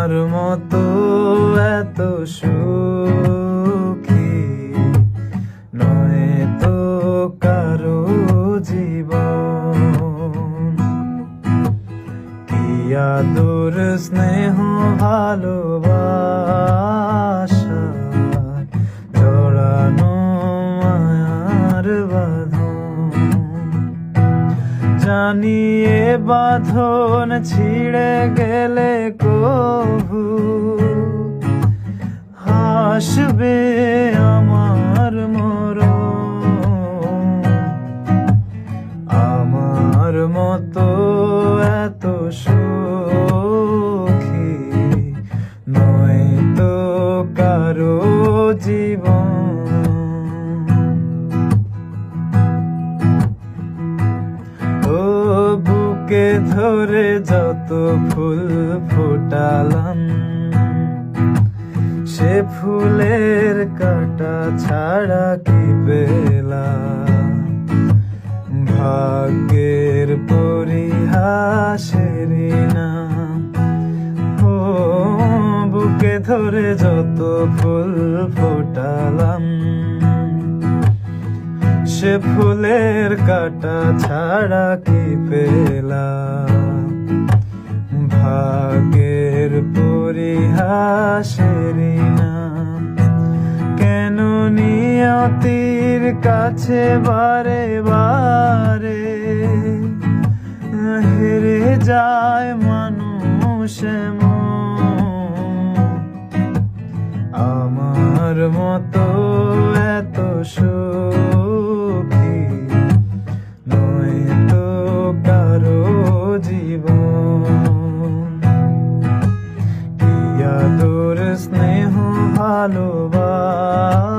আমার মতো এত সুখী নয় তো কারো জীবন। কি আদর স্নেহ ভালোবাসা জড়ানো মায়ার বাঁধন। জানি এ বাঁধন ছিঁড়ে গেলে কভু হাসবে আমার মরণ। আমার মতো এত সুখী নয় তো কারো জীবন। ও বুকে ধরে যত ফুল ফোটালাম, সে ফুলের কাঁটা ছাড়া কি পেলাম। ভাগ্যের পরিহাসের নাম। ও বুকে ধরে যত ফুল ফোটালাম, সে ফুলের কাঁটা ছাড়া কি পেলাম। ভাগ্যের পরিহাসের নাম। কেন নিয়তির কাছে বারে বারে হেরে যায় মানুষ মন। আমার মতো এত সুখী নয় তো কারো জীবন। কি আদর স্নেহ ভালোবাসা